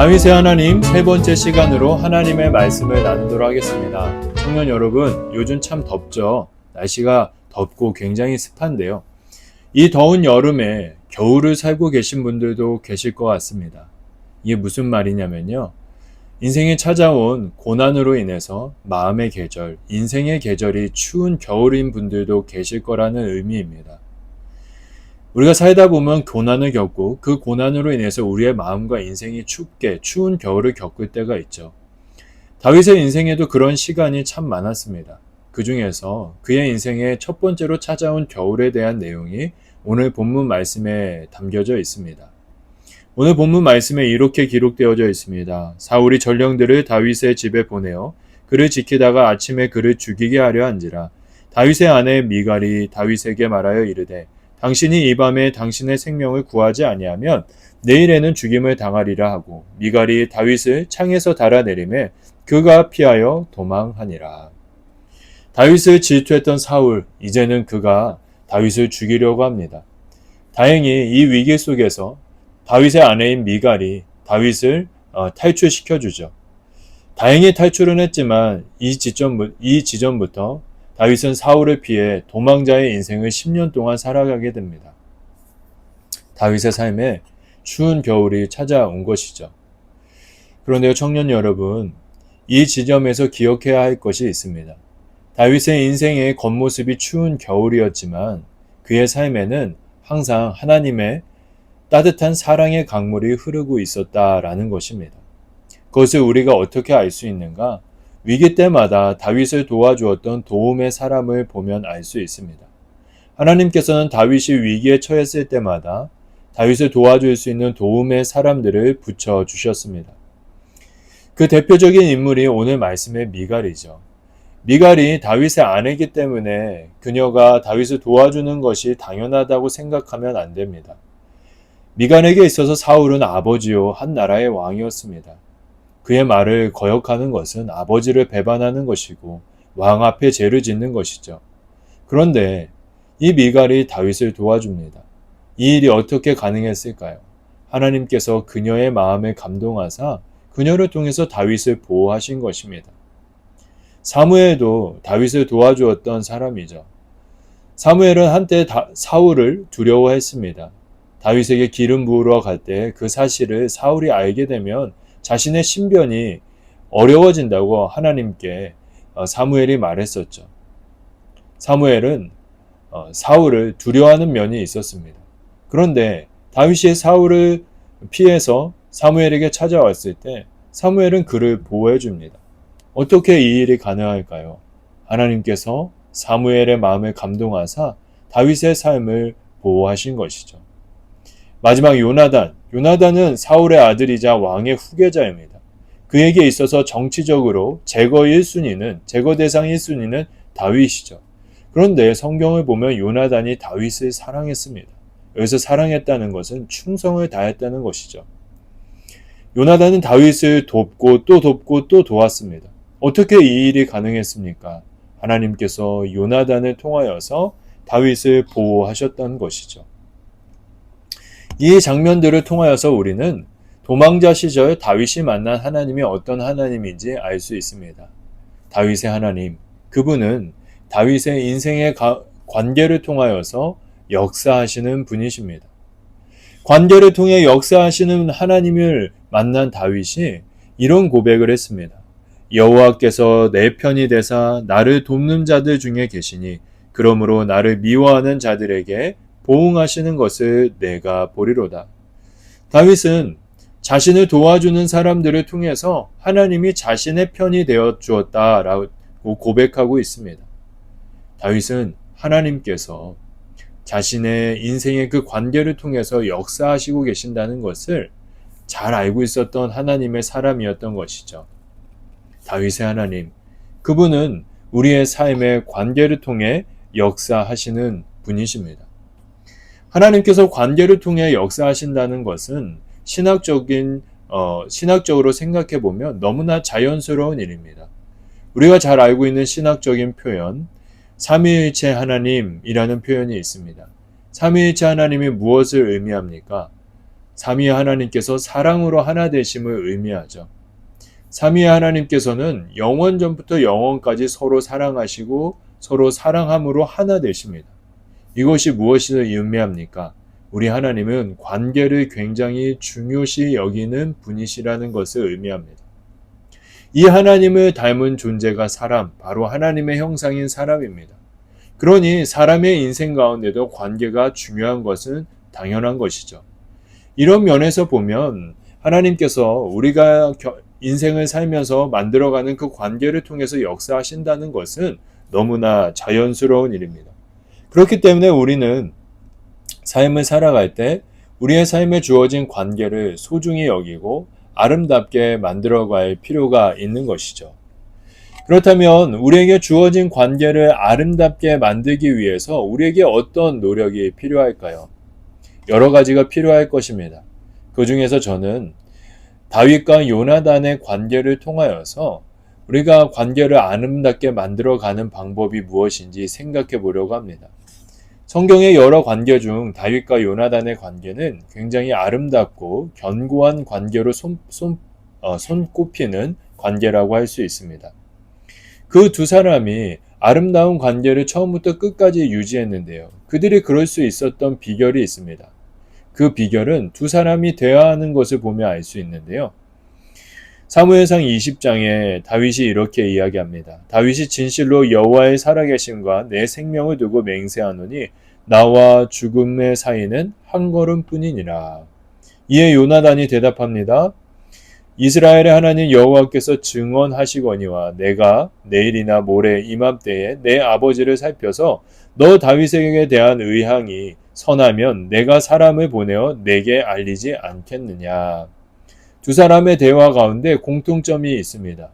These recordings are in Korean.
다윗의 하나님 세 번째 시간으로 하나님의 말씀을 나누도록 하겠습니다. 청년 여러분, 요즘 참 덥죠? 날씨가 덥고 굉장히 습한데요. 이 더운 여름에 겨울을 살고 계신 분들도 계실 것 같습니다. 이게 무슨 말이냐면요. 인생에 찾아온 고난으로 인해서 마음의 계절, 인생의 계절이 추운 겨울인 분들도 계실 거라는 의미입니다. 우리가 살다 보면 고난을 겪고 그 고난으로 인해서 우리의 마음과 인생이 춥게 추운 겨울을 겪을 때가 있죠. 다윗의 인생에도 그런 시간이 참 많았습니다. 그 중에서 그의 인생의 첫 번째로 찾아온 겨울에 대한 내용이 오늘 본문 말씀에 담겨져 있습니다. 오늘 본문 말씀에 이렇게 기록되어져 있습니다. 사울이 전령들을 다윗의 집에 보내어 그를 지키다가 아침에 그를 죽이게 하려 한지라. 다윗의 아내 미갈이 다윗에게 말하여 이르되 당신이 이 밤에 당신의 생명을 구하지 아니하면 내일에는 죽임을 당하리라 하고 미갈이 다윗을 창에서 달아내리매 그가 피하여 도망하니라. 다윗을 질투했던 사울, 이제는 그가 다윗을 죽이려고 합니다. 다행히 이 위기 속에서 다윗의 아내인 미갈이 다윗을 탈출시켜주죠. 다행히 탈출은 했지만 이 지점부터 다윗은 사울을 피해 도망자의 인생을 10년 동안 살아가게 됩니다. 다윗의 삶에 추운 겨울이 찾아온 것이죠. 그런데요, 청년 여러분, 이 지점에서 기억해야 할 것이 있습니다. 다윗의 인생의 겉모습이 추운 겨울이었지만 그의 삶에는 항상 하나님의 따뜻한 사랑의 강물이 흐르고 있었다라는 것입니다. 그것을 우리가 어떻게 알 수 있는가? 위기 때마다 다윗을 도와주었던 도움의 사람을 보면 알 수 있습니다. 하나님께서는 다윗이 위기에 처했을 때마다 다윗을 도와줄 수 있는 도움의 사람들을 붙여주셨습니다. 그 대표적인 인물이 오늘 말씀의 미갈이죠. 미갈이 다윗의 아내이기 때문에 그녀가 다윗을 도와주는 것이 당연하다고 생각하면 안 됩니다. 미갈에게 있어서 사울은 아버지요 한 나라의 왕이었습니다. 그의 말을 거역하는 것은 아버지를 배반하는 것이고 왕 앞에 죄를 짓는 것이죠. 그런데 이 미갈이 다윗을 도와줍니다. 이 일이 어떻게 가능했을까요? 하나님께서 그녀의 마음에 감동하사 그녀를 통해서 다윗을 보호하신 것입니다. 사무엘도 다윗을 도와주었던 사람이죠. 사무엘은 한때 사울을 두려워했습니다. 다윗에게 기름 부으러 갈 때 그 사실을 사울이 알게 되면 자신의 신변이 어려워진다고 하나님께 사무엘이 말했었죠. 사무엘은 사울을 두려워하는 면이 있었습니다. 그런데 다윗이 사울을 피해서 사무엘에게 찾아왔을 때 사무엘은 그를 보호해 줍니다. 어떻게 이 일이 가능할까요? 하나님께서 사무엘의 마음에 감동하사 다윗의 삶을 보호하신 것이죠. 마지막 요나단은 사울의 아들이자 왕의 후계자입니다. 그에게 있어서 정치적으로 제거 대상 1순위는 다윗이죠. 그런데 성경을 보면 요나단이 다윗을 사랑했습니다. 여기서 사랑했다는 것은 충성을 다했다는 것이죠. 요나단은 다윗을 돕고 또 도왔습니다. 어떻게 이 일이 가능했습니까? 하나님께서 요나단을 통하여서 다윗을 보호하셨던 것이죠. 이 장면들을 통하여서 우리는 도망자 시절 다윗이 만난 하나님이 어떤 하나님인지 알 수 있습니다. 다윗의 하나님, 그분은 다윗의 인생의 관계를 통하여서 역사하시는 분이십니다. 관계를 통해 역사하시는 하나님을 만난 다윗이 이런 고백을 했습니다. 여호와께서 내 편이 되사 나를 돕는 자들 중에 계시니 그러므로 나를 미워하는 자들에게 보응하시는 것을 내가 보리로다. 다윗은 자신을 도와주는 사람들을 통해서 하나님이 자신의 편이 되어 주었다라고 고백하고 있습니다. 다윗은 하나님께서 자신의 인생의 그 관계를 통해서 역사하시고 계신다는 것을 잘 알고 있었던 하나님의 사람이었던 것이죠. 다윗의 하나님, 그분은 우리의 삶의 관계를 통해 역사하시는 분이십니다. 하나님께서 관계를 통해 역사하신다는 것은 신학적으로 생각해 보면 너무나 자연스러운 일입니다. 우리가 잘 알고 있는 신학적인 표현, 삼위일체 하나님이라는 표현이 있습니다. 삼위일체 하나님이 무엇을 의미합니까? 삼위의 하나님께서 사랑으로 하나 되심을 의미하죠. 삼위의 하나님께서는 영원 전부터 영원까지 서로 사랑하시고 서로 사랑함으로 하나 되십니다. 이것이 무엇을 의미합니까? 우리 하나님은 관계를 굉장히 중요시 여기는 분이시라는 것을 의미합니다. 이 하나님을 닮은 존재가 사람, 바로 하나님의 형상인 사람입니다. 그러니 사람의 인생 가운데도 관계가 중요한 것은 당연한 것이죠. 이런 면에서 보면 하나님께서 우리가 인생을 살면서 만들어가는 그 관계를 통해서 역사하신다는 것은 너무나 자연스러운 일입니다. 그렇기 때문에 우리는 삶을 살아갈 때 우리의 삶에 주어진 관계를 소중히 여기고 아름답게 만들어갈 필요가 있는 것이죠. 그렇다면 우리에게 주어진 관계를 아름답게 만들기 위해서 우리에게 어떤 노력이 필요할까요? 여러 가지가 필요할 것입니다. 그 중에서 저는 다윗과 요나단의 관계를 통하여서 우리가 관계를 아름답게 만들어가는 방법이 무엇인지 생각해 보려고 합니다. 성경의 여러 관계 중 다윗과 요나단의 관계는 굉장히 아름답고 견고한 관계로 손꼽히는 관계라고 할 수 있습니다. 그 두 사람이 아름다운 관계를 처음부터 끝까지 유지했는데요. 그들이 그럴 수 있었던 비결이 있습니다. 그 비결은 두 사람이 대화하는 것을 보며 알 수 있는데요. 사무엘상 20장에 다윗이 이렇게 이야기합니다. 다윗이 진실로 여호와의 살아계심과 내 생명을 두고 맹세하노니 나와 죽음의 사이는 한 걸음뿐이니라. 이에 요나단이 대답합니다. 이스라엘의 하나님 여호와께서 증언하시거니와 내가 내일이나 모레 이맘때에 내 아버지를 살펴서 너 다윗에게 대한 의향이 선하면 내가 사람을 보내어 내게 알리지 않겠느냐. 두 사람의 대화 가운데 공통점이 있습니다.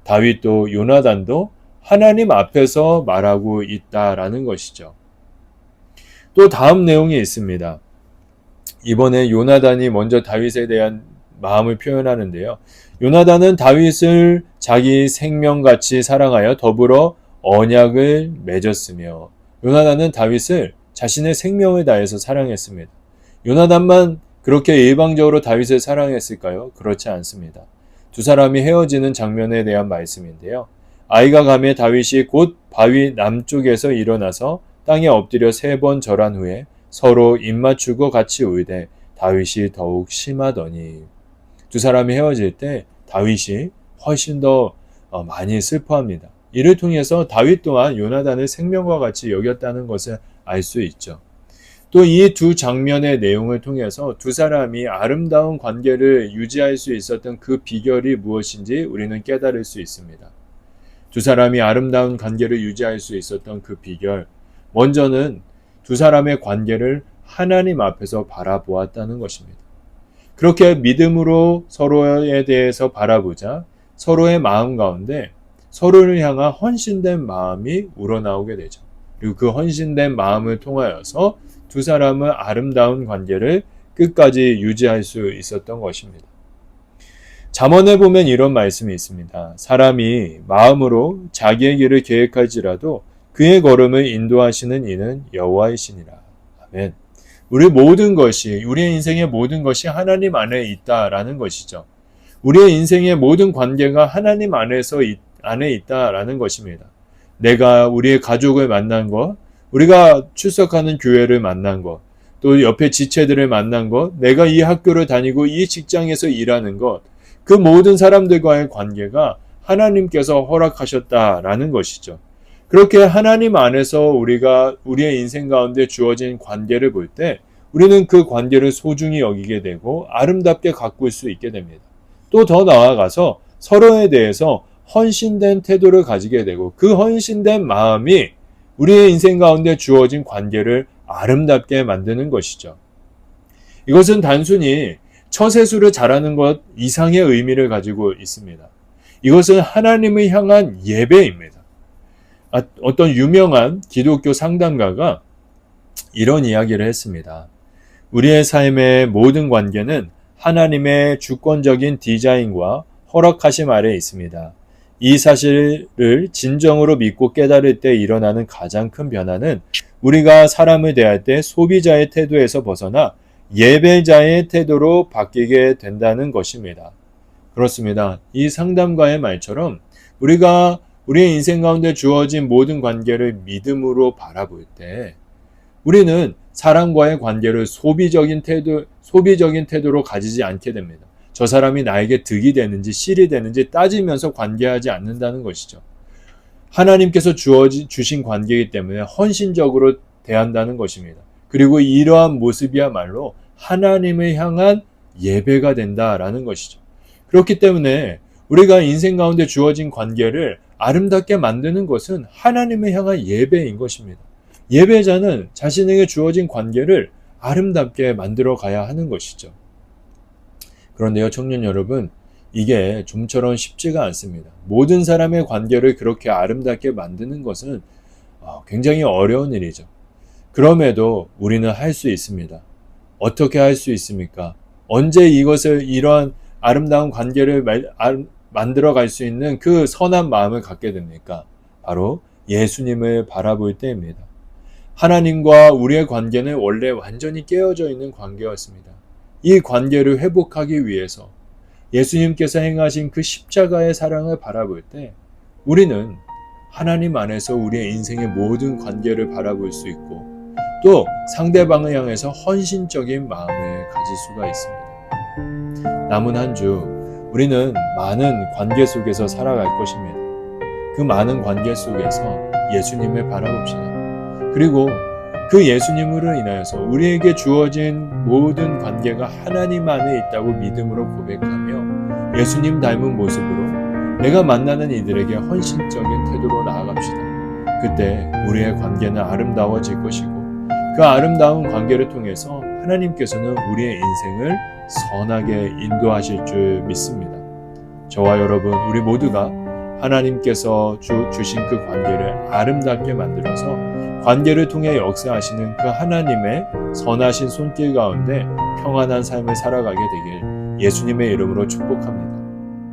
다윗도 요나단도 하나님 앞에서 말하고 있다라는 것이죠. 또 다음 내용이 있습니다. 이번에 요나단이 먼저 다윗에 대한 마음을 표현하는데요. 요나단은 다윗을 자기 생명같이 사랑하여 더불어 언약을 맺었으며 요나단은 다윗을 자신의 생명을 다해서 사랑했습니다. 요나단만 그렇게 일방적으로 다윗을 사랑했을까요? 그렇지 않습니다. 두 사람이 헤어지는 장면에 대한 말씀인데요. 아이가 가매 다윗이 곧 바위 남쪽에서 일어나서 땅에 엎드려 3번 절한 후에 서로 입맞추고 같이 울되 다윗이 더욱 심하더니 두 사람이 헤어질 때 다윗이 훨씬 더 많이 슬퍼합니다. 이를 통해서 다윗 또한 요나단을 생명과 같이 여겼다는 것을 알 수 있죠. 또 이 두 장면의 내용을 통해서 두 사람이 아름다운 관계를 유지할 수 있었던 그 비결이 무엇인지 우리는 깨달을 수 있습니다. 두 사람이 아름다운 관계를 유지할 수 있었던 그 비결, 먼저는 두 사람의 관계를 하나님 앞에서 바라보았다는 것입니다. 그렇게 믿음으로 서로에 대해서 바라보자 서로의 마음 가운데 서로를 향한 헌신된 마음이 우러나오게 되죠. 그리고 그 헌신된 마음을 통하여서 두 사람은 아름다운 관계를 끝까지 유지할 수 있었던 것입니다. 잠언에 보면 이런 말씀이 있습니다. 사람이 마음으로 자기의 길을 계획할지라도 그의 걸음을 인도하시는 이는 여호와이시니라. 아멘. 우리의 인생의 모든 것이 하나님 안에 있다라는 것이죠. 우리의 인생의 모든 관계가 하나님 안에 있다라는 것입니다. 내가 우리의 가족을 만난 것, 우리가 출석하는 교회를 만난 것, 또 옆에 지체들을 만난 것, 내가 이 학교를 다니고 이 직장에서 일하는 것, 그 모든 사람들과의 관계가 하나님께서 허락하셨다라는 것이죠. 그렇게 하나님 안에서 우리가 우리의 인생 가운데 주어진 관계를 볼 때 우리는 그 관계를 소중히 여기게 되고 아름답게 가꿀 수 있게 됩니다. 또 더 나아가서 서로에 대해서 헌신된 태도를 가지게 되고 그 헌신된 마음이 우리의 인생 가운데 주어진 관계를 아름답게 만드는 것이죠. 이것은 단순히 처세술을 잘하는 것 이상의 의미를 가지고 있습니다. 이것은 하나님을 향한 예배입니다. 어떤 유명한 기독교 상담가가 이런 이야기를 했습니다. 우리의 삶의 모든 관계는 하나님의 주권적인 디자인과 허락하심 아래에 있습니다. 이 사실을 진정으로 믿고 깨달을 때 일어나는 가장 큰 변화는 우리가 사람을 대할 때 소비자의 태도에서 벗어나 예배자의 태도로 바뀌게 된다는 것입니다. 그렇습니다. 이 상담가의 말처럼 우리가 우리의 인생 가운데 주어진 모든 관계를 믿음으로 바라볼 때 우리는 사람과의 관계를 소비적인 태도로 가지지 않게 됩니다. 저 사람이 나에게 득이 되는지 실이 되는지 따지면서 관계하지 않는다는 것이죠. 하나님께서 주신 관계이기 때문에 헌신적으로 대한다는 것입니다. 그리고 이러한 모습이야말로 하나님을 향한 예배가 된다라는 것이죠. 그렇기 때문에 우리가 인생 가운데 주어진 관계를 아름답게 만드는 것은 하나님을 향한 예배인 것입니다. 예배자는 자신에게 주어진 관계를 아름답게 만들어 가야 하는 것이죠. 그런데요, 청년 여러분, 이게 좀처럼 쉽지가 않습니다. 모든 사람의 관계를 그렇게 아름답게 만드는 것은 굉장히 어려운 일이죠. 그럼에도 우리는 할 수 있습니다. 어떻게 할 수 있습니까? 언제 이러한 아름다운 관계를 만들어 갈 수 있는 그 선한 마음을 갖게 됩니까? 바로 예수님을 바라볼 때입니다. 하나님과 우리의 관계는 원래 완전히 깨어져 있는 관계였습니다. 이 관계를 회복하기 위해서 예수님께서 행하신 그 십자가의 사랑을 바라볼 때 우리는 하나님 안에서 우리의 인생의 모든 관계를 바라볼 수 있고 또 상대방을 향해서 헌신적인 마음을 가질 수가 있습니다. 남은 한 주 우리는 많은 관계 속에서 살아갈 것입니다. 그 많은 관계 속에서 예수님을 바라봅시다. 그리고 그 예수님으로 인하여서 우리에게 주어진 모든 관계가 하나님 안에 있다고 믿음으로 고백하며 예수님 닮은 모습으로 내가 만나는 이들에게 헌신적인 태도로 나아갑시다. 그때 우리의 관계는 아름다워질 것이고 그 아름다운 관계를 통해서 하나님께서는 우리의 인생을 선하게 인도하실 줄 믿습니다. 저와 여러분, 우리 모두가 하나님께서 주신 그 관계를 아름답게 만들어서 관계를 통해 역사하시는 그 하나님의 선하신 손길 가운데 평안한 삶을 살아가게 되길 예수님의 이름으로 축복합니다.